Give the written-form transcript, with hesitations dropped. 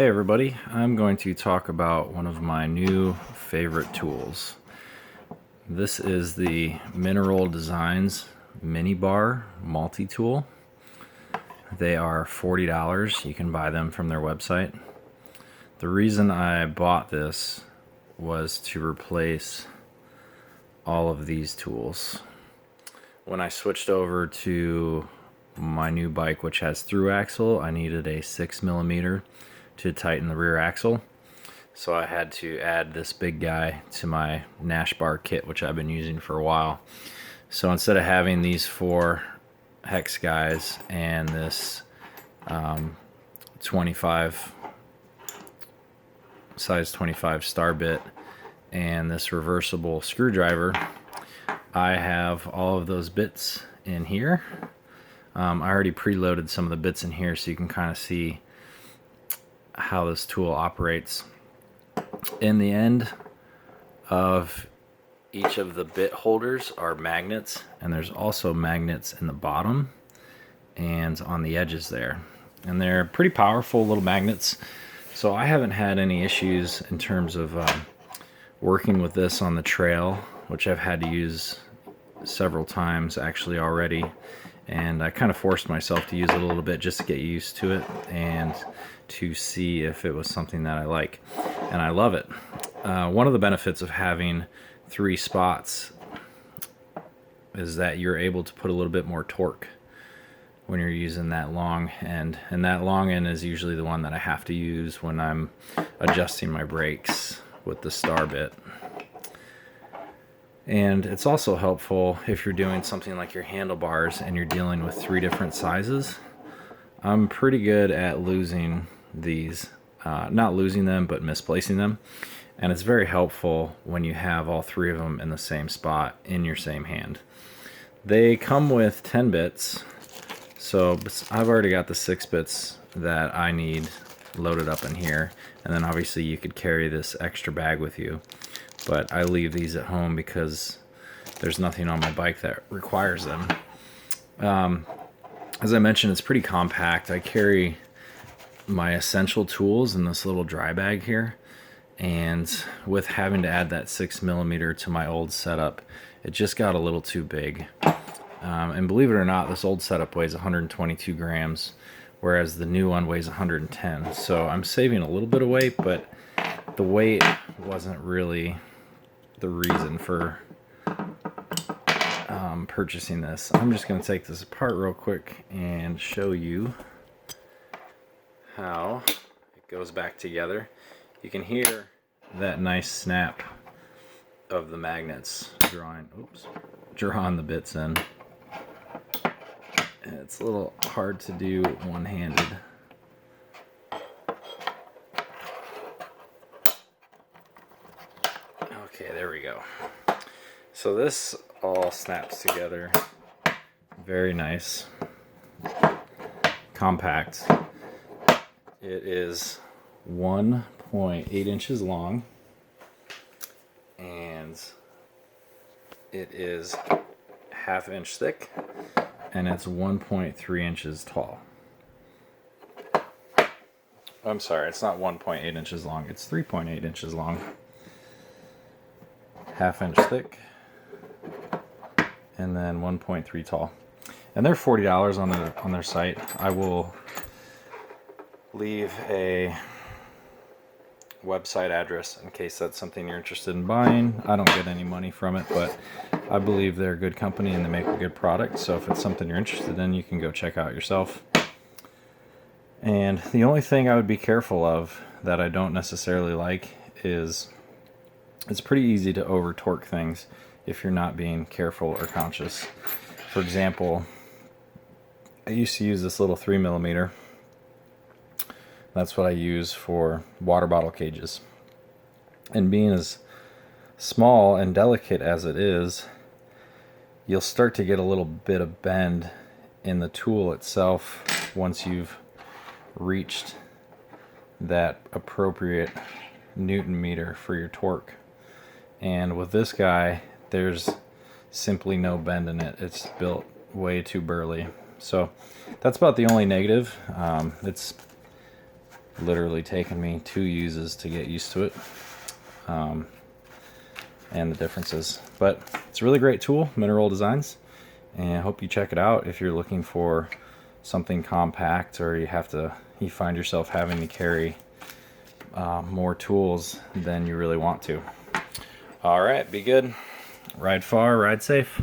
Hey everybody, I'm going to talk about one of my new favorite tools. This is the Mineral Designs Mini Bar Multi-Tool. They are $40. You can buy them from their website. The reason I bought this was to replace all of these tools. When I switched over to my new bike, which has through axle, I needed a 6mm to tighten the rear axle. So I had to add this big guy to my Nash bar kit, which I've been using for a while. So instead of having these 4 hex guys and this 25 size 25 star bit and this reversible screwdriver, I have all of those bits in here. I already preloaded some of the bits in here so you can kind of see how this tool operates. In the end of each of the bit holders are magnets, and there's also magnets in the bottom and on the edges there, and they're pretty powerful little magnets. So I haven't had any issues in terms of working with this on the trail, which I've had to use several times actually already, and I kind of forced myself to use it a little bit just to get used to it and to see if it was something that I like, and I love it. One of the benefits of having 3 spots is that you're able to put a little bit more torque when you're using that long end, and that long end is usually the one that I have to use when I'm adjusting my brakes with the star bit. And it's also helpful if you're doing something like your handlebars and you're dealing with 3 different sizes. I'm pretty good at losing these, not losing them, but misplacing them. And it's very helpful when you have all 3 of them in the same spot in your same hand. They come with 10 bits, so I've already got the 6 bits that I need loaded up in here. And then obviously you could carry this extra bag with you, but I leave these at home because there's nothing on my bike that requires them. As I mentioned, it's pretty compact. I carry my essential tools in this little dry bag here, and with having to add that 6mm to my old setup, it just got a little too big. And believe it or not, this old setup weighs 122 grams, whereas the new one weighs 110. So I'm saving a little bit of weight, but the weight wasn't really the reason for purchasing this. I'm just going to take this apart real quick and show you how it goes back together. You can hear that nice snap of the magnets drawing the bits in. And it's a little hard to do one-handed. Okay, there we go. So this all snaps together. Very nice. Compact. It is 1.8 inches long, and it is 1/2 inch thick, and it's 1.3 inches tall. I'm sorry, it's not 1.8 inches long, it's 3.8 inches long. 1/2 inch thick, and then 1.3 tall. And they're $40 on their site. I will leave a website address in case that's something you're interested in buying. I don't get any money from it, but I believe they're a good company and they make a good product. So if it's something you're interested in, you can go check out yourself. And the only thing I would be careful of that I don't necessarily like is it's pretty easy to over torque things if you're not being careful or conscious. For example, I used to use this little 3mm. That's what I use for water bottle cages. And being as small and delicate as it is, you'll start to get a little bit of bend in the tool itself once you've reached that appropriate Newton meter for your torque. And with this guy, there's simply no bend in it. It's built way too burly. So that's about the only negative. It's literally taken me 2 uses to get used to it, and the differences. But it's a really great tool, Mineral Designs, and I hope you check it out if you're looking for something compact, or you find yourself having to carry more tools than you really want to. All right, be good. Ride far, ride safe.